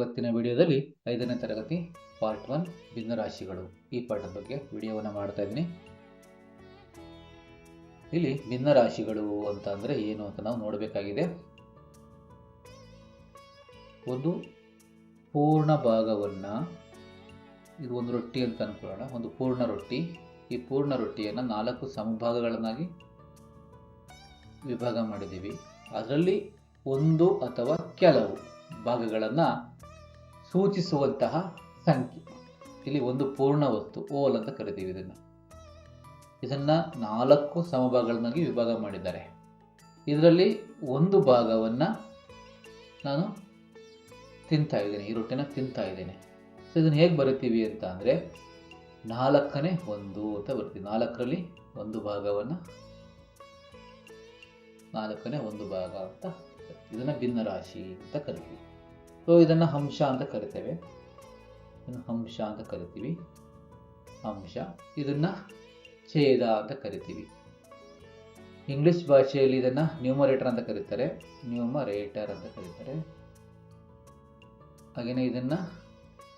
ಇವತ್ತಿನ ವಿಡಿಯೋದಲ್ಲಿ 5ನೇ ತರಗತಿ ಪಾರ್ಟ್ 1 ಭಿನ್ನರಾಶಿಗಳು ಈ ಪಾಠದ ಬಗ್ಗೆ ವಿಡಿಯೋವನ್ನು ಮಾಡ್ತಾ ಇದ್ದೀನಿ. ಇಲ್ಲಿ ಭಿನ್ನರಾಶಿಗಳು ಅಂತ ಅಂದರೆ ಏನು ಅಂತ ನಾವು ನೋಡಬೇಕಾಗಿದೆ. ಒಂದು ಪೂರ್ಣ ಭಾಗವನ್ನು, ಇದು ಒಂದು ರೊಟ್ಟಿ ಅಂತ ಅನ್ಕೊಳ್ಳೋಣ, ಒಂದು ಪೂರ್ಣ ರೊಟ್ಟಿ. ಈ ಪೂರ್ಣ ರೊಟ್ಟಿಯನ್ನು 4 ಸಮಭಾಗಗಳನ್ನಾಗಿ ವಿಭಾಗ ಮಾಡಿದ್ದೀವಿ. ಅದರಲ್ಲಿ ಒಂದು ಅಥವಾ ಕೆಲವು ಭಾಗಗಳನ್ನು ಸೂಚಿಸುವಂತಹ ಸಂಖ್ಯೆ. ಇಲ್ಲಿ ಒಂದು ಪೂರ್ಣ ವಸ್ತು ಓಲ್ ಅಂತ ಕರಿತೀವಿ. ಇದನ್ನು 4 ಸಮಭಾಗಗಳನ್ನಾಗಿ ವಿಭಾಗ ಮಾಡಿದ್ದಾರೆ. ಇದರಲ್ಲಿ ಒಂದು ಭಾಗವನ್ನು ನಾನು ತಿಂತಾ ಇದ್ದೀನಿ, ಈ ರೊಟ್ಟಿನ ತಿಂತಾ ಇದ್ದೀನಿ. ಸೊ ಇದನ್ನು ಹೇಗೆ ಬರಿತೀವಿ ಅಂತ ಅಂದರೆ 4ನೇ 1 ಅಂತ ಬರ್ತೀವಿ. 4ರಲ್ಲಿ ಒಂದು ಭಾಗವನ್ನು 4ನೇ 1 ಭಾಗ ಅಂತ, ಇದನ್ನು ಭಿನ್ನರಾಶಿ ಅಂತ ಕರಿತೀವಿ. ಸೊ ಇದನ್ನು ಅಂಶ ಅಂತ ಕರಿತೇವೆ. ಅಂಶ ಅಂತ ಕರಿತೀವಿ. ಅಂಶ. ಇದನ್ನು ಛೇದ ಅಂತ ಕರಿತೀವಿ. ಇಂಗ್ಲಿಷ್ ಭಾಷೆಯಲ್ಲಿ ಇದನ್ನು ನ್ಯೂಮರೇಟರ್ ಅಂತ ಕರೀತಾರೆ, ನ್ಯೂಮರೇಟರ್ ಅಂತ ಕರೀತಾರೆ. ಹಾಗೆಯೇ ಇದನ್ನು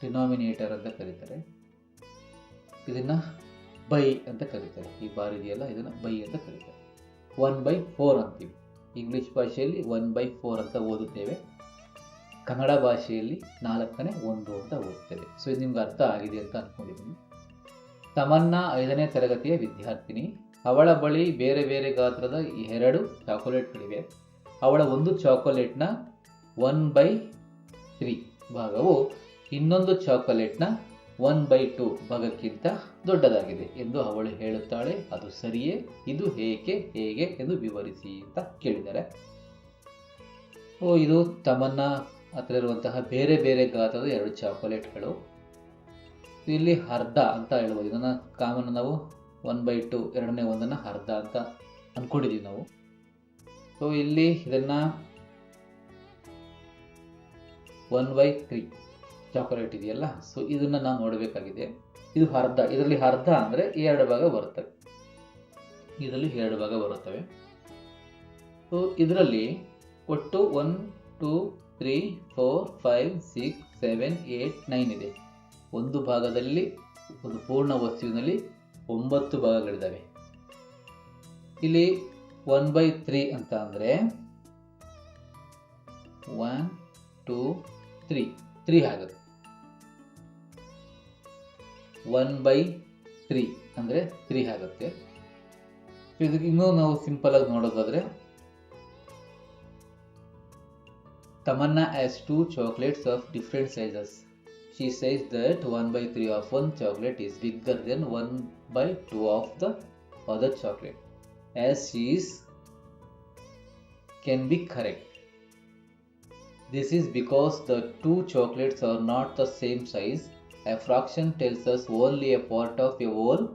ಡಿನಾಮಿನೇಟರ್ ಅಂತ ಕರೀತಾರೆ. ಇದನ್ನು ಬೈ ಅಂತ ಕರೀತಾರೆ. ಈ ಬಾರಿದೆಯಲ್ಲ, ಇದನ್ನು ಬೈ ಅಂತ ಕರೀತಾರೆ. 1/4 ಅಂತೀವಿ. ಇಂಗ್ಲಿಷ್ ಭಾಷೆಯಲ್ಲಿ 1/4 ಅಂತ ಓದುತ್ತೇವೆ. ಕನ್ನಡ ಭಾಷೆಯಲ್ಲಿ 4ನೇ 1 ಅಂತ ಓದುತ್ತೇವೆ. ಸೊ ಇದು ನಿಮ್ಗೆ ಅರ್ಥ ಆಗಿದೆ ಅಂತ ಅಂದ್ಕೊಂಡಿದ್ದೀನಿ. ತಮನ್ನ 5ನೇ ತರಗತಿಯ ವಿದ್ಯಾರ್ಥಿನಿ. ಅವಳ ಬಳಿ ಬೇರೆ ಬೇರೆ ಗಾತ್ರದ 2 ಚಾಕೊಲೇಟ್ಗಳಿವೆ. ಅವಳ ಒಂದು ಚಾಕೊಲೇಟ್ನ 1/3 ಭಾಗವು ಇನ್ನೊಂದು ಚಾಕೊಲೇಟ್ನ 1/2 ಭಾಗಕ್ಕಿಂತ ದೊಡ್ಡದಾಗಿದೆ ಎಂದು ಅವಳು ಹೇಳುತ್ತಾಳೆ. ಅದು ಸರಿಯೇ? ಇದು ಹೇಗೆ ಎಂದು ವಿವರಿಸಿ ಅಂತ ಕೇಳಿದ್ದಾರೆ. ಇದು ತಮನ್ನ ಹತ್ರ ಇರುವಂತಹ ಬೇರೆ ಬೇರೆ ಗಾತ್ರದ 2 ಚಾಕೊಲೇಟ್ಗಳು. ಇಲ್ಲಿ ಅರ್ಧ ಅಂತ ಹೇಳ್ಬೋದು. ಇದನ್ನು ಕಾಮನ್ ನಾವು 1/2, 2ನೇ 1 ಅರ್ಧ ಅಂತ ಅಂದ್ಕೊಂಡಿದ್ದೀವಿ ನಾವು. ಸೊ ಇಲ್ಲಿ ಇದನ್ನು 1/3 ಚಾಕೊಲೇಟ್ ಇದೆಯಲ್ಲ, ಸೊ ಇದನ್ನು ನಾವು ನೋಡಬೇಕಾಗಿದೆ. ಇದು ಅರ್ಧ. ಇದರಲ್ಲಿ ಅರ್ಧ ಅಂದರೆ 2 ಭಾಗ ಬರುತ್ತವೆ. ಇದರಲ್ಲಿ 2 ಭಾಗ ಬರುತ್ತವೆ. ಸೊ ಇದರಲ್ಲಿ ಒಟ್ಟು 1 2 3 4 5 6 7 8 9 ಇದೆ. ಒಂದು ಭಾಗದಲ್ಲಿ, ಒಂದು ಪೂರ್ಣ ವಸ್ತುವಿನಲ್ಲಿ 9 ಭಾಗಗಳಿದ್ದಾವೆ. ಇಲ್ಲಿ 1/3 ಅಂತ ಅಂದರೆ 1 2 3 ಆಗುತ್ತೆ. 1/3 ಅಂದರೆ 3 ಆಗುತ್ತೆ. ಇದಕ್ಕೆ ಇನ್ನೂ ನಾವು ಸಿಂಪಲ್ ಆಗಿ ನೋಡೋದಾದ್ರೆ, Tamanna has 2 chocolates of different sizes. She says that 1/3 of one chocolate is bigger than 1/2 of the other chocolate. As she is can be correct. This is because the 2 chocolates are not the same size. A fraction tells us only a part of a whole.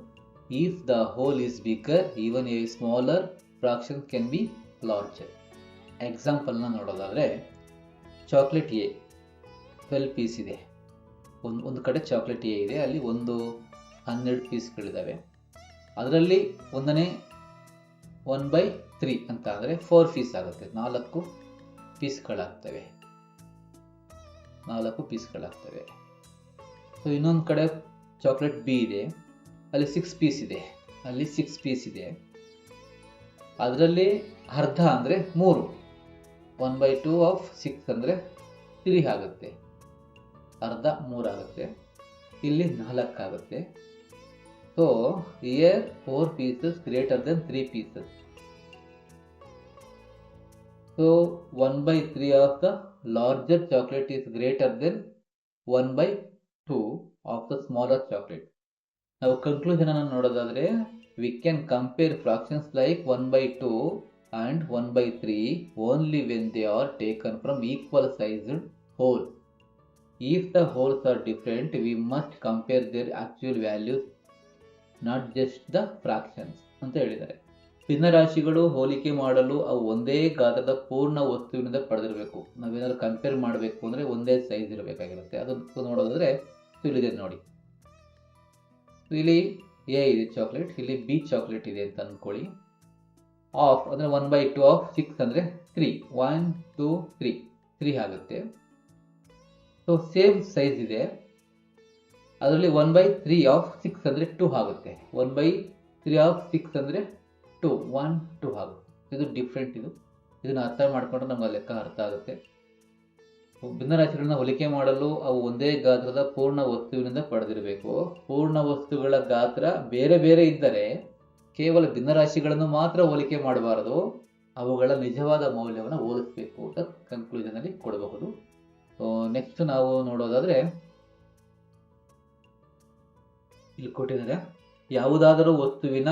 If the whole is bigger, even a smaller fraction can be larger. ಎಕ್ಸಾಂಪಲ್ನ ನೋಡೋದಾದರೆ, chocolate A 12 piece ಇದೆ. ಒಂದು ಕಡೆ chocolate A ಇದೆ, ಅಲ್ಲಿ 12 ಪೀಸ್ಗಳಿದ್ದಾವೆ. ಅದರಲ್ಲಿ ಒಂದನೇ 1/3 ಅಂತ ಅಂದರೆ 4 ಪೀಸ್ ಆಗುತ್ತೆ. 4 ಪೀಸ್ಗಳಾಗ್ತವೆ. 4 ಪೀಸ್ಗಳಾಗ್ತವೆ. ಸೊ ಇನ್ನೊಂದು ಕಡೆ ಚಾಕ್ಲೇಟ್ ಬಿ ಇದೆ, ಅಲ್ಲಿ 6 ಪೀಸ್ ಇದೆ. ಅಲ್ಲಿ 6 ಪೀಸ್ ಇದೆ. ಅದರಲ್ಲಿ ಅರ್ಧ ಅಂದರೆ 3. 1/2 ಆಫ್ 6 ಅಂದರೆ 3 ಆಗುತ್ತೆ. ಅರ್ಧ 3 ಆಗುತ್ತೆ. ಇಲ್ಲಿ 4 ಆಗುತ್ತೆ. So here 4 pieces greater than 3 pieces. So 1/3 of the larger chocolate is greater than 1/2 of the smaller chocolate. ನಾವು ಕನ್ಕ್ಲೂಷನ್ ಅನ್ನು ನೋಡೋದಾದ್ರೆ, we can compare fractions like 1/2 and 1/3 only when they are taken from equal sized wholes. If the wholes are different, we must compare their actual values, not just the fractions ಅಂತ ಹೇಳಿದ್ದಾರೆ. ಭಿನ್ನರಾಶಿಗಳು ಹೋಲಿಕೆ ಮಾಡಲು ಅವು ಒಂದೇ ಗಾತ್ರದ ಪೂರ್ಣ ವಸ್ತುವಿನಿಂದ ಪಡೆದಿರಬೇಕು. ನಾವೇನಾದ್ರು ಕಂಪೇರ್ ಮಾಡಬೇಕು ಅಂದರೆ ಒಂದೇ ಸೈಜ್ ಇರಬೇಕಾಗಿರುತ್ತೆ. ಅದನ್ನು ನೋಡೋದಾದ್ರೆ ಇಲ್ಲಿದೆ ನೋಡಿ. ಇಲ್ಲಿ ಎ ಇದೆ ಚಾಕ್ಲೇಟ್, ಇಲ್ಲಿ ಬಿ ಚಾಕ್ಲೇಟ್ ಇದೆ ಅಂತ ಅಂದ್ಕೊಳ್ಳಿ. ಆಫ್ ಅಂದರೆ 1/2 ಆಫ್ 6 ಅಂದರೆ 3. 1 2 3 ಆಗುತ್ತೆ. ಸೊ ಸೇಮ್ ಸೈಜ್ ಇದೆ, ಅದರಲ್ಲಿ 1/3 ಆಫ್ 6 ಅಂದರೆ 2 ಆಗುತ್ತೆ. 1/3 ಆಫ್ 6 ಅಂದರೆ 2, 1 2 ಆಗುತ್ತೆ. ಇದು ಡಿಫ್ರೆಂಟ್. ಇದನ್ನು ಅರ್ಥ ಮಾಡಿಕೊಂಡ್ರೆ ನಮ್ಗೆ ಲೆಕ್ಕ ಅರ್ಥ ಆಗುತ್ತೆ. ಭಿನ್ನರಾಶಿಗಳನ್ನ ಹೋಲಿಕೆ ಮಾಡಲು ಅವು ಒಂದೇ ಗಾತ್ರದ ಪೂರ್ಣ ವಸ್ತುವಿನಿಂದ ಪಡೆದಿರಬೇಕು. ಪೂರ್ಣ ವಸ್ತುಗಳ ಗಾತ್ರ ಬೇರೆ ಬೇರೆ ಇದ್ದರೆ ಕೇವಲ ಭಿನ್ನರಾಶಿಗಳನ್ನು ಮಾತ್ರ ಹೋಲಿಕೆ ಮಾಡಬಾರದು, ಅವುಗಳ ನಿಜವಾದ ಮೌಲ್ಯವನ್ನು ಹೋಲಿಸಬೇಕು ಅಂತ ಕನ್ಕ್ಲೂಷನ್ ಅಲ್ಲಿ ಕೊಡಬಹುದು. ನೆಕ್ಸ್ಟ್ ನಾವು ನೋಡೋದಾದ್ರೆ ಇಲ್ಲಿ ಕೊಟ್ಟಿದ್ದಾರೆ, ಯಾವುದಾದರೂ ವಸ್ತುವಿನ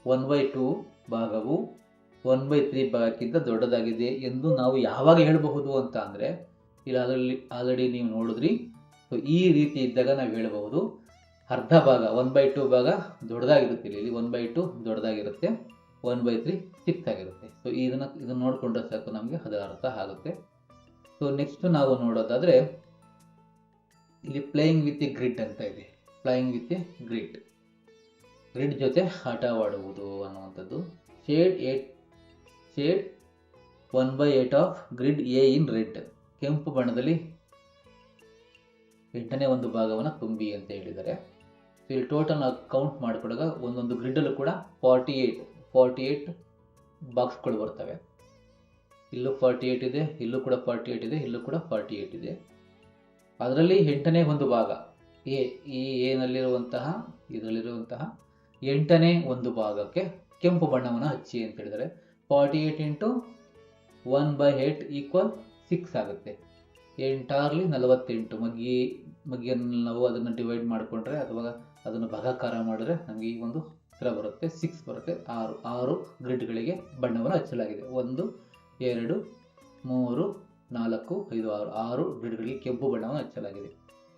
1/2 ಭಾಗವು 1/3 ಭಾಗಕ್ಕಿಂತ ದೊಡ್ಡದಾಗಿದೆ ಎಂದು ನಾವು ಯಾವಾಗ ಹೇಳಬಹುದು ಅಂತ ಅಂದರೆ, ಇಲ್ಲಿ ಆಲ್ರೆಡಿ ನೀವು ನೋಡಿದ್ರಿ. ಸೊ ಈ ರೀತಿ ಇದ್ದಾಗ ನಾವು ಹೇಳಬಹುದು ಅರ್ಧ ಭಾಗ 1/2 ಭಾಗ ದೊಡ್ಡದಾಗಿರುತ್ತೆ. ಇಲ್ಲಿ 1/2 ದೊಡ್ಡದಾಗಿರುತ್ತೆ, 1/3 ಚಿಕ್ಕದಾಗಿರುತ್ತೆ. ಸೊ ಇದನ್ನು ನೋಡಿಕೊಂಡ್ರೆ ಸಾಕು, ನಮಗೆ ಅದರ ಅರ್ಥ ಆಗುತ್ತೆ. ಸೊ ನೆಕ್ಸ್ಟ್ ನಾವು ನೋಡೋದಾದ್ರೆ ಇಲ್ಲಿ ಪ್ಲೇಯಿಂಗ್ ವಿತ್ ಎ ಗ್ರಿಡ್ ಅಂತ ಇದೆ. ಪ್ಲೇಯಿಂಗ್ ವಿತ್ ಎ ಗ್ರಿಡ್ ಜೊತೆ ಆಟವಾಡುವುದು ಅನ್ನುವಂಥದ್ದು. Shade 1/8 of grid A in red. ಕೆಂಪು ಬಣ್ಣದಲ್ಲಿ 8ನೇ ಒಂದು ಭಾಗವನ್ನು ತುಂಬಿ ಅಂತ ಹೇಳಿದ್ದಾರೆ. ಸೊ ಇಲ್ಲಿ ಟೋಟಲ್ ನಾವು ಕೌಂಟ್ ಮಾಡಿಕೊಂಡಾಗ ಒಂದೊಂದು ಗ್ರಿಡ್ಡಲ್ಲೂ ಕೂಡ 48 ಬಾಕ್ಸ್ಗಳು ಬರ್ತವೆ. ಇಲ್ಲೂ 48 ಇದೆ, ಇಲ್ಲೂ ಕೂಡ 48 ಇದೆ, ಇಲ್ಲೂ ಕೂಡ 48 ಇದೆ. ಅದರಲ್ಲಿ 8ನೇ ಒಂದು ಭಾಗ ಇದರಲ್ಲಿರುವಂತಹ 8ನೇ ಒಂದು ಭಾಗಕ್ಕೆ ಕೆಂಪು ಬಣ್ಣವನ್ನು ಹಚ್ಚಿ ಅಂತ ಹೇಳಿದರೆ 48 ಇಂಟು 1/8 ಈಕ್ವಲ್ 6 ಆಗುತ್ತೆ. 8 48. ಮಗ್ಗಿಯನ್ನು ನಾವು ಅದನ್ನು ಡಿವೈಡ್ ಮಾಡಿಕೊಂಡ್ರೆ ಅಥವಾ ಅದನ್ನು ಭಾಗಾಕಾರ ಮಾಡಿದ್ರೆ ನಮಗೆ ಈ ಒಂದು ಉತ್ತರ ಬರುತ್ತೆ, 6 ಬರುತ್ತೆ. 6 ಗ್ರಿಡ್ಗಳಿಗೆ ಬಣ್ಣವನ್ನು ಹಚ್ಚಲಾಗಿದೆ. 1 2 3 4 5 6 ಗ್ರಿಡ್ಗಳಿಗೆ ಕೆಂಪು ಬಣ್ಣವನ್ನು ಹಚ್ಚಲಾಗಿದೆ.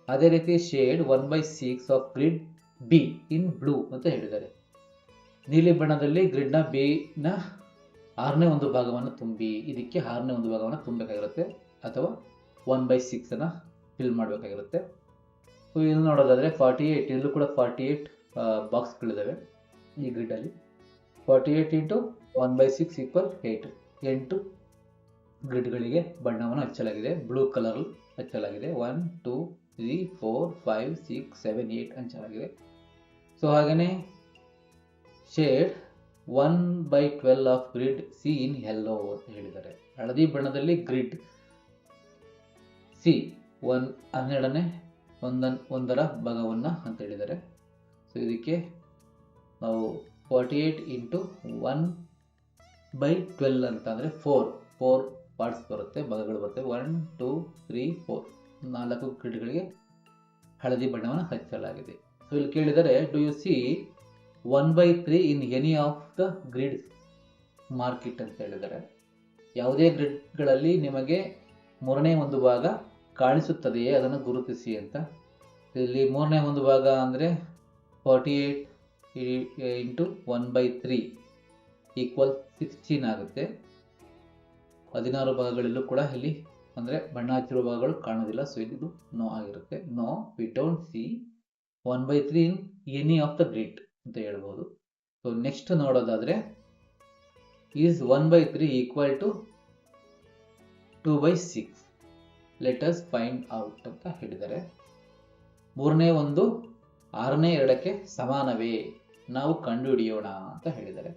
ಅದೇ ರೀತಿ shade 1/6 of grid B in blue ಅಂತ ಹೇಳಿದ್ದಾರೆ. ನೀಲಿ ಬಣ್ಣದಲ್ಲಿ ಗ್ರಿಡ್ನ ಬಿ ನ 6ನೇ ಒಂದು ಭಾಗವನ್ನು ತುಂಬಿ. ಇದಕ್ಕೆ 6ನೇ ಒಂದು ಭಾಗವನ್ನು ತುಂಬಬೇಕಾಗಿರುತ್ತೆ ಅಥವಾ 1/6 ಅನ್ನ ಫಿಲ್ ಮಾಡಬೇಕಾಗಿರುತ್ತೆ. ಸೊ ಇಲ್ಲಿ ನೋಡೋದಾದ್ರೆ 48, ಇಲ್ಲೂ ಕೂಡ 48 ಬಾಕ್ಸ್ಗಳಿದ್ದಾವೆ ಈ ಗ್ರಿಡ್ಡಲ್ಲಿ. 48 ಇಂಟು 1/6 ಈಕ್ವಲ್ 8 ಗ್ರಿಡ್ಗಳಿಗೆ ಬಣ್ಣವನ್ನು ಹಚ್ಚಲಾಗಿದೆ, ಬ್ಲೂ ಕಲರ್ ಹಚ್ಚಲಾಗಿದೆ. 1 2 3 4 5 6 7 8 ಹಂಚಲಾಗಿದೆ. ಸೊ ಹಾಗೆಯೇ shade 1/12 of grid C in yellow ಅಂತ ಹೇಳಿದ್ದಾರೆ. ಹಳದಿ ಬಣ್ಣದಲ್ಲಿ ಗ್ರಿಡ್ ಸಿ 12ನೇ ಒಂದರ ಭಾಗವನ್ನು ಅಂತ ಹೇಳಿದ್ದಾರೆ. ಸೊ ಇದಕ್ಕೆ ನಾವು 48 ಇಂಟು 1/12 ಅಂತ ಅಂದರೆ 4 ಪಾರ್ಟ್ಸ್ ಬರುತ್ತೆ, ಭಾಗಗಳು ಬರುತ್ತೆ. 1 2 3 4 4 ಗ್ರಿಡ್ಗಳಿಗೆ ಹಳದಿ ಬಣ್ಣವನ್ನು ಹಚ್ಚಲಾಗಿದೆ. ಸೊ ಇಲ್ಲಿ ಕೇಳಿದರೆ, do U C 1/3 in any of the grid market ಅಂತ ಹೇಳಿದ್ದಾರೆ. ಯಾವುದೇ ಗ್ರಿಡ್ಗಳಲ್ಲಿ ನಿಮಗೆ 3ನೇ ಒಂದು ಭಾಗ ಕಾಣಿಸುತ್ತದೆಯೇ ಅದನ್ನು ಗುರುತಿಸಿ ಅಂತ. ಇಲ್ಲಿ 3ನೇ ಒಂದು ಭಾಗ ಅಂದರೆ 48 ಇಂಟು 1/3 ಈಕ್ವಲ್ 16 ಆಗುತ್ತೆ. 16 ಭಾಗಗಳಲ್ಲೂ ಕೂಡ ಇಲ್ಲಿ ಅಂದರೆ ಬಣ್ಣ ಹಚ್ಚಿರುವ ಭಾಗಗಳು ಕಾಣೋದಿಲ್ಲ. ಸೊ ಇದು ನೋ ಆಗಿರುತ್ತೆ. No, we don't see 1/3 in any of the grid ಅಂತ ಹೇಳ್ಬೋದು. ಸೊ ನೆಕ್ಸ್ಟ್ ನೋಡೋದಾದ್ರೆ, is 1/3 equal to 2/6, let us find out ಅಂತ ಹೇಳಿದ್ದಾರೆ. 3ನೇ ಒಂದು 6ನೇ 2ಕ್ಕೆ ಸಮಾನವೇ, ನಾವು ಕಂಡುಹಿಡಿಯೋಣ ಅಂತ ಹೇಳಿದ್ದಾರೆ.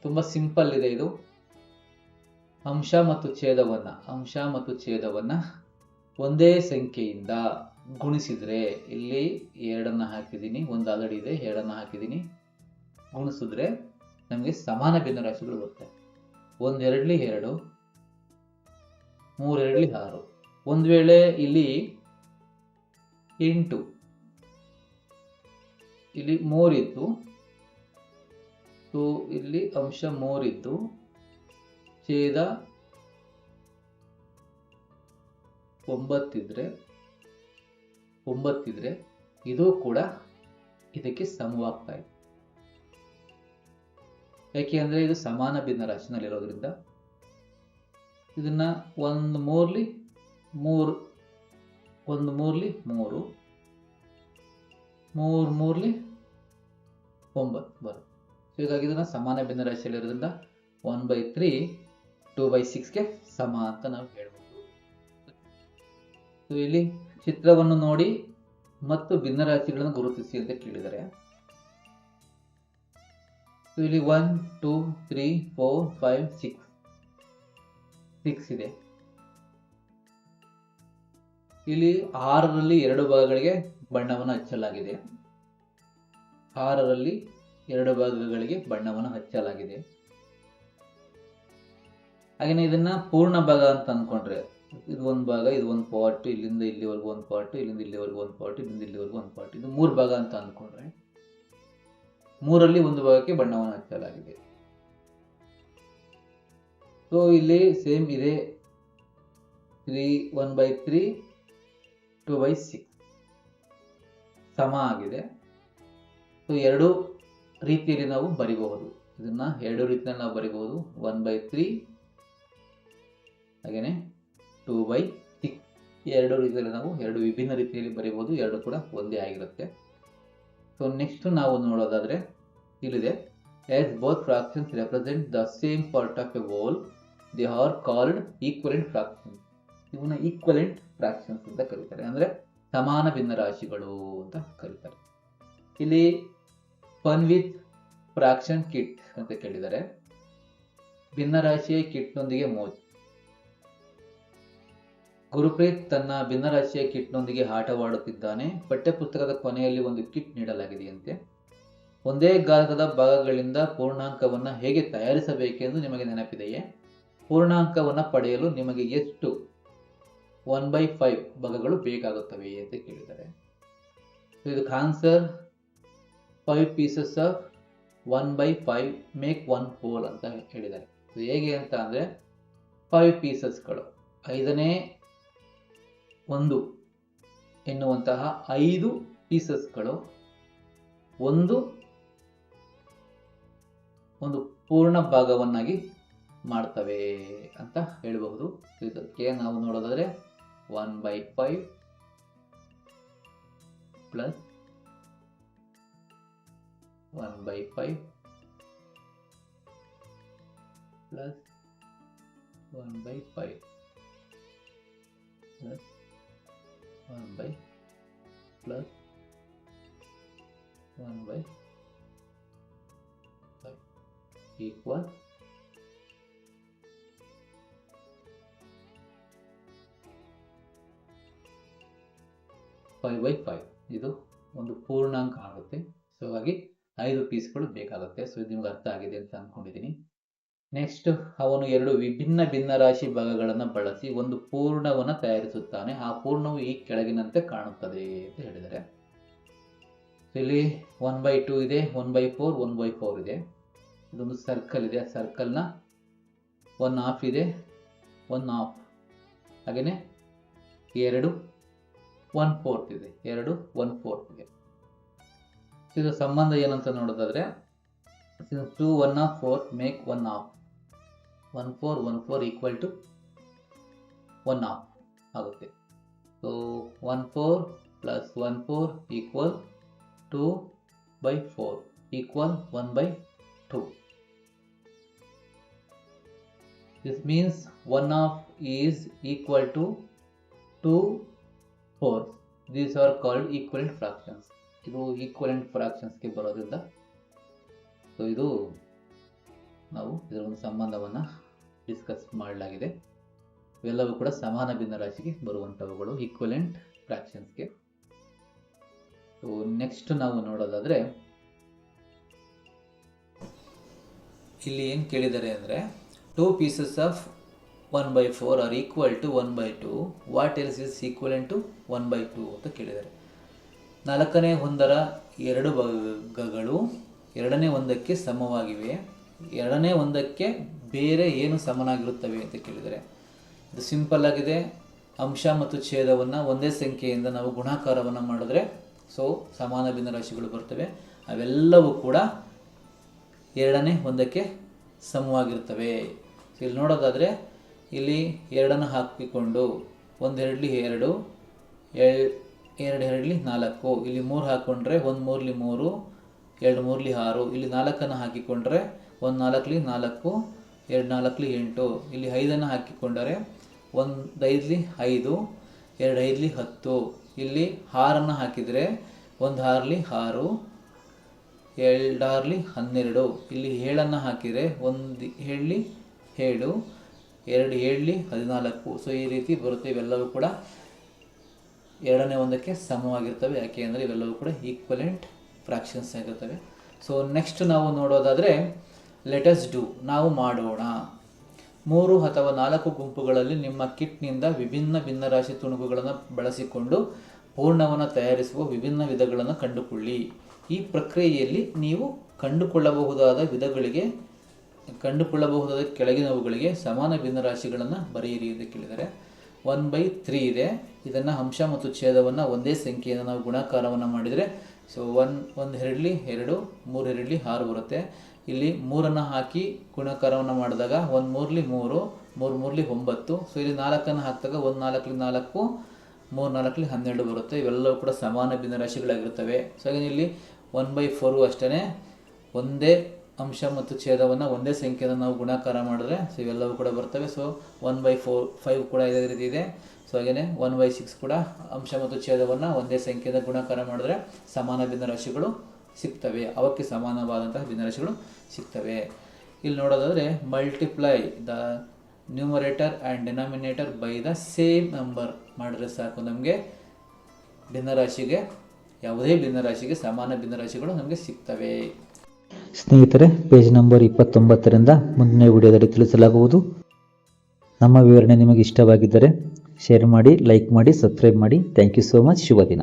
ತುಂಬ ಸಿಂಪಲ್ ಇದೆ ಇದು. ಅಂಶ ಮತ್ತು ಛೇದವನ್ನ ಒಂದೇ ಸಂಖ್ಯೆಯಿಂದ ಗುಣಿಸಿದ್ರೆ, ಇಲ್ಲಿ 2 ಹಾಕಿದ್ದೀನಿ, ಒಂದು ಆಲ್ರೆಡಿ ಇದೆ, 2 ಹಾಕಿದ್ದೀನಿ, ಗುಣಿಸಿದ್ರೆ ನಮಗೆ ಸಮಾನ ಭಿನ್ನರಾಶಿಗಳು ಬರುತ್ತೆ. 1 2 2, 3 2 6. ಒಂದು ವೇಳೆ ಇಲ್ಲಿ 8 ಇಲ್ಲಿ 3 ಇದ್ದು, ಸೊ ಇಲ್ಲಿ ಅಂಶ 3 ಇದ್ದು ಛೇದ 9 ಇದ್ರೆ ಇದು ಕೂಡ ಇದಕ್ಕೆ ಸಮವಾಗ್ತಾ ಇದೆ. ಯಾಕೆ ಅಂದ್ರೆ ಇದು ಸಮಾನ ಭಿನ್ನರಾಶಿನಲ್ಲಿರೋದ್ರಿಂದ ಇದನ್ನ 1 ಮೂರ್ಲಿ 3, 1 ಮೂರ್ಲಿ 3, 3 ಮೂರ್ಲಿ 9 ಬರುತ್ತೆ. ಹೀಗಾಗಿ ಇದನ್ನ ಸಮಾನ ಭಿನ್ನರಾಶಿಯಲ್ಲಿರೋದ್ರಿಂದ 1/3 2/6ಗೆ ಸಮ ಅಂತ ನಾವು ಹೇಳ್ಬೋದು. ಸೊ ಇಲ್ಲಿ ಚಿತ್ರವನ್ನು ನೋಡಿ ಮತ್ತು ಭಿನ್ನರಾಶಿಗಳನ್ನು ಗುರುತಿಸಿ ಅಂತ ಕೇಳಿದ್ದಾರೆ. ಸೊ ಇಲ್ಲಿ 1 2 3 4 5 6 ಇದೆ. ಇಲ್ಲಿ 6ರಲ್ಲಿ 2 ಭಾಗಗಳಿಗೆ ಬಣ್ಣವನ್ನು ಹಚ್ಚಲಾಗಿದೆ. 6ರಲ್ಲಿ 2 ಭಾಗಗಳಿಗೆ ಬಣ್ಣವನ್ನು ಹಚ್ಚಲಾಗಿದೆ. ಹಾಗೇನೆ ಇದನ್ನ ಪೂರ್ಣ ಭಾಗ ಅಂತ ಅನ್ಕೊಂಡ್ರೆ ಇದು ಒಂದು ಭಾಗ, ಇದು ಒಂದು ಪಾರ್ಟ್, ಇಲ್ಲಿಂದ ಇಲ್ಲಿವರೆಗೂ ಒಂದು ಪಾರ್ಟ್, ಇಲ್ಲಿಂದ ಇಲ್ಲಿವರೆಗೂ ಒಂದು ಪಾರ್ಟ್, ಇಲ್ಲಿಂದ ಇಲ್ಲಿವರೆಗೂ ಒಂದು ಪಾರ್ಟ್, ಇದು 3 ಭಾಗ ಅಂತ ಅನ್ಕೊಂಡ್ರೆ 3ರಲ್ಲಿ 1 ಭಾಗಕ್ಕೆ ಬಣ್ಣವನ್ನು ಹಚ್ಚಲಾಗಿದೆ. ಸೊ ಇಲ್ಲಿ ಸೇಮ್ ಇದೆ, 1/3 2/6 ಸಮ ಆಗಿದೆ. ಸೊ 2 ರೀತಿಯಲ್ಲಿ ನಾವು ಬರಿಬಹುದು. ಇದನ್ನ 2 ರೀತಿಯಲ್ಲಿ ನಾವು ಬರಿಬಹುದು. 1/3 ಹಾಗೇನೆ 2/6 2 ರೀತಿಯಲ್ಲಿ ನಾವು 2 ವಿಭಿನ್ನ ರೀತಿಯಲ್ಲಿ ಬರಿಬಹುದು. 2 ಕೂಡ ಒಂದೇ ಆಗಿರುತ್ತೆ. ಸೊ ನೆಕ್ಸ್ಟ್ ನಾವು ನೋಡೋದಾದ್ರೆ ಇಲ್ಲಿದೆ, as both fractions represent the same part of a whole, they are called equivalent fractions. ಇವನ್ನ ಈಕ್ವಲೆಂಟ್ ಫ್ರಾಕ್ಷನ್ಸ್ ಅಂತ ಕರೀತಾರೆ, ಅಂದ್ರೆ ಸಮಾನ ಭಿನ್ನರಾಶಿಗಳು ಅಂತ ಕರೀತಾರೆ. ಇಲ್ಲಿ ಫನ್ ವಿತ್ ಫ್ರಾಕ್ಷನ್ ಕಿಟ್ ಅಂತ ಕೇಳಿದ್ದಾರೆ. ಭಿನ್ನರಾಶಿಯ ಕಿಟ್ನೊಂದಿಗೆ ಮೋಜ್. ಗುರುಪ್ರೀತ್ ತನ್ನ ಭಿನ್ನರಾಶಿಯ ಕಿಟ್ನೊಂದಿಗೆ ಆಟವಾಡುತ್ತಿದ್ದಾನೆ. ಪಠ್ಯಪುಸ್ತಕದ ಕೊನೆಯಲ್ಲಿ ಒಂದು ಕಿಟ್ ನೀಡಲಾಗಿದೆಯಂತೆ. ಒಂದೇ ಗಾತ್ರದ ಭಾಗಗಳಿಂದ ಪೂರ್ಣಾಂಕವನ್ನು ಹೇಗೆ ತಯಾರಿಸಬೇಕೆಂದು ನಿಮಗೆ ನೆನಪಿದೆಯೇ? ಪೂರ್ಣಾಂಕವನ್ನು ಪಡೆಯಲು ನಿಮಗೆ ಎಷ್ಟು 1/5 ಭಾಗಗಳು ಬೇಕಾಗುತ್ತವೆ ಅಂತ ಕೇಳಿದ್ದಾರೆ. ಇದಕ್ಕೆ answer 5 pieces of 1/5 make 1 whole ಅಂತ ಹೇಳಿದ್ದಾರೆ. ಹೇಗೆ ಅಂತ ಅಂದರೆ 5 ಪೀಸಸ್ಗಳು 5ನೇ 1 ಎನ್ನುವಂತಹ 5 ಪೀಸಸ್ಗಳು ಒಂದು ಪೂರ್ಣ ಭಾಗವನ್ನಾಗಿ ಮಾಡ್ತವೆ ಅಂತ ಹೇಳಬಹುದು. ಇದಕ್ಕೆ ನಾವು ನೋಡೋದಾದ್ರೆ 1/5 plus 1/5 plus 1/5 plus 1/5 plus 1/5 equal 5/5. ಇದು ಒಂದು ಪೂರ್ಣಾಂಕ ಆಗುತ್ತೆ. ಸೊ ಹಾಗಾಗಿ 5 ಪೀಸ್ಗಳು ಬೇಕಾಗುತ್ತೆ. ಸೊ ಇದು ನಿಮ್ಗೆ ಅರ್ಥ ಆಗಿದೆ ಅಂತ ಅನ್ಕೊಂಡಿದ್ದೀನಿ. ನೆಕ್ಸ್ಟ್, ಅವನು 2 ವಿಭಿನ್ನ ಭಿನ್ನರಾಶಿ ಭಾಗಗಳನ್ನು ಬಳಸಿ ಒಂದು ಪೂರ್ಣವನ್ನು ತಯಾರಿಸುತ್ತಾನೆ. ಆ ಪೂರ್ಣವು ಈ ಕೆಳಗಿನಂತೆ ಕಾಣುತ್ತದೆ ಅಂತ ಹೇಳಿದ್ದಾರೆ. ಸೊ ಇಲ್ಲಿ 1/2 ಇದೆ, 1/4 1/4 ಇದೆ. ಇದೊಂದು ಸರ್ಕಲ್ ಇದೆ. ಆ ಸರ್ಕಲ್ನ 1/2 ಇದೆ, 1/2 ಹಾಗೇನೆ 2 1/4 ಇದೆ, 2 1/4 ಇದೆ. ಇದು ಸಂಬಂಧ ಏನಂತ ನೋಡೋದಾದ್ರೆ, 2 1/4 ಮೇಕ್ 1/2, 1/4 1/4 ಈಕ್ವಲ್ ಟು 1/2 ಆಗುತ್ತೆ. So 1/4 plus 1/4 equal 2/4 equal 1/2. This means 1/2 is equal to 2/4. These are called equivalent fractions. ಇದು ಈಕ್ವಲೆಂಟ್ ಫ್ರಾಕ್ಷನ್ಸ್ಗೆ ಬರೋದ್ರಿಂದ ಸೊ ಇದು ನಾವು ಇದರ ಒಂದು ಸಂಬಂಧವನ್ನು ಡಿಸ್ಕಸ್ ಮಾಡಲಾಗಿದೆ. ಇವೆಲ್ಲವೂ ಕೂಡ ಸಮಾನ ಭಿನ್ನರಾಶಿಗೆ ಬರುವಂಥವುಗಳು, ಈಕ್ವಲೆಂಟ್ ಫ್ರಾಕ್ಷನ್ಸ್ಗೆ. ಸೊ ನೆಕ್ಸ್ಟ್ ನಾವು ನೋಡೋದಾದರೆ ಇಲ್ಲಿ ಏನು ಕೇಳಿದ್ದಾರೆ ಅಂದರೆ, 2 pieces of 1/4 are equal to 1/2. What else is equivalent to 1/2 ಅಂತ ಕೇಳಿದ್ದಾರೆ. 4ನೇ 1ರ 2 ಭಾಗಗಳು 2ನೇ 1ಕ್ಕೆ ಸಮವಾಗಿವೆ. 2ನೇ 1ಕ್ಕೆ ಬೇರೆ ಏನು ಸಮನಾಗಿರುತ್ತವೆ ಅಂತ ಕೇಳಿದ್ದಾರೆ. ಇದು ಸಿಂಪಲ್ ಆಗಿದೆ. ಅಂಶ ಮತ್ತು ಛೇದವನ್ನು ಒಂದೇ ಸಂಖ್ಯೆಯಿಂದ ನಾವು ಗುಣಾಕಾರವನ್ನು ಮಾಡಿದ್ರೆ ಸೊ ಸಮಾನ ಭಿನ್ನರಾಶಿಗಳು ಬರ್ತವೆ. ಅವೆಲ್ಲವೂ ಕೂಡ 2ನೇ 1ಕ್ಕೆ ಸಮವಾಗಿರ್ತವೆ. ಇಲ್ಲಿ ನೋಡೋದಾದರೆ ಇಲ್ಲಿ 2 ಹಾಕಿಕೊಂಡು 1 2 2 2 2 4, ಇಲ್ಲಿ 3 ಹಾಕ್ಕೊಂಡ್ರೆ 1 3 3 2 3 6, ಇಲ್ಲಿ 4 ಹಾಕಿಕೊಂಡ್ರೆ 1 4 4 2 4 8, ಇಲ್ಲಿ 5 ಹಾಕಿಕೊಂಡರೆ 1 5 5, 2 5ಲಿ 10. ಇಲ್ಲಿ ಹಾರನ್ನು ಹಾಕಿದರೆ 1 6ಲಿ 6, 2 6ಲಿ 12. ಇಲ್ಲಿ 7ಅನ್ನು ಹಾಕಿದರೆ 1 7ಲಿ 7, 2 7ಲಿ 14. ಸೊ ಈ ರೀತಿ ಬರುತ್ತೆ. ಇವೆಲ್ಲವೂ ಕೂಡ 2ನೇ ಒಂದಕ್ಕೆ ಸಮವಾಗಿರ್ತವೆ. ಯಾಕೆ ಅಂದರೆ ಇವೆಲ್ಲವೂ ಕೂಡ ಈಕ್ವಲೆಂಟ್ ಫ್ರ್ಯಾಕ್ಷನ್ಸ್ ಆಗಿರ್ತವೆ. ಸೊ ನೆಕ್ಸ್ಟ್ ನಾವು ನೋಡೋದಾದರೆ ಲೆಟಸ್ ಡೂ, ನಾವು ಮಾಡೋಣ. 3 ಅಥವಾ 4 ಗುಂಪುಗಳಲ್ಲಿ ನಿಮ್ಮ ಕಿಟ್ನಿಂದ ವಿಭಿನ್ನ ಭಿನ್ನರಾಶಿ ತುಣುಕುಗಳನ್ನು ಬಳಸಿಕೊಂಡು ಪೂರ್ಣವನ್ನು ತಯಾರಿಸುವ ವಿಭಿನ್ನ ವಿಧಗಳನ್ನು ಕಂಡುಕೊಳ್ಳಿ. ಈ ಪ್ರಕ್ರಿಯೆಯಲ್ಲಿ ನೀವು ಕಂಡುಕೊಳ್ಳಬಹುದಾದ ಕೆಳಗಿನವುಗಳಿಗೆ ಸಮಾನ ಭಿನ್ನರಾಶಿಗಳನ್ನು ಬರೆಯಿರಿ ಎಂದು ಕೇಳಿದರೆ 1/3 ಇದೆ. ಇದನ್ನು ಅಂಶ ಮತ್ತು ಛೇದವನ್ನು ಒಂದೇ ಸಂಖ್ಯೆಯಿಂದ ನಾವು ಗುಣಾಕಾರವನ್ನು ಮಾಡಿದರೆ ಸೊ 1 2ಲಿ 2, 3 2ಲಿ 6 ಬರುತ್ತೆ. ಇಲ್ಲಿ 3ಅನ್ನು ಹಾಕಿ ಗುಣಾಕಾರವನ್ನು ಮಾಡಿದಾಗ 1 3ಲಿ 3, 3 3ಲಿ 9. ಸೊ ಇಲ್ಲಿ 4ಅನ್ನು ಹಾಕಿದಾಗ 1 4ಲಿ 4, 3 4ಲಿ 12 ಬರುತ್ತೆ. ಇವೆಲ್ಲವೂ ಕೂಡ ಸಮಾನ ಭಿನ್ನರಾಶಿಗಳಾಗಿರ್ತವೆ. ಸೊ ಹಾಗೆ ಇಲ್ಲಿ 1/4 ಅಷ್ಟೇ, ಒಂದೇ ಅಂಶ ಮತ್ತು ಛೇದವನ್ನು ಒಂದೇ ಸಂಖ್ಯೆಯನ್ನು ನಾವು ಗುಣಾಕಾರ ಮಾಡಿದ್ರೆ ಸೊ ಇವೆಲ್ಲವೂ ಕೂಡ ಬರ್ತವೆ. ಸೊ 1/5 ಕೂಡ ಇದೇ ರೀತಿ ಇದೆ. ಸೊ ಹಾಗೆಯೇ 1/6 ಕೂಡ ಅಂಶ ಮತ್ತು ಛೇದವನ್ನು ಒಂದೇ ಸಂಖ್ಯೆಯಿಂದ ಗುಣಾಕಾರ ಮಾಡಿದ್ರೆ ಸಮಾನ ಭಿನ್ನರಾಶಿಗಳು ಸಿಗ್ತವೆ, ಅವಕ್ಕೆ ಸಮಾನವಾದಂತಹ ಭಿನ್ನರಾಶಿಗಳು ಸಿಗ್ತವೆ. ಇಲ್ಲಿ ನೋಡೋದಾದರೆ multiply the numerator and denominator by the same number ಮಾಡಿದ್ರೆ ಸಾಕು, ನಮಗೆ ಯಾವುದೇ ಭಿನ್ನರಾಶಿಗೆ ಸಮಾನ ಭಿನ್ನರಾಶಿಗಳು ನಮಗೆ ಸಿಗ್ತವೆ. ಸ್ನೇಹಿತರೆ, ಪೇಜ್ ನಂಬರ್ 29ರಿಂದ ಮುಂದಿನ ವಿಡಿಯೋದಲ್ಲಿ ತಿಳಿಸಲಾಗುವುದು. ನಮ್ಮ ವಿವರಣೆ ನಿಮಗೆ ಇಷ್ಟವಾಗಿದ್ದರೆ ಶೇರ್ ಮಾಡಿ, ಲೈಕ್ ಮಾಡಿ, ಸಬ್ಸ್ಕ್ರೈಬ್ ಮಾಡಿ. Thank you so much. ಶುಭ ದಿನ.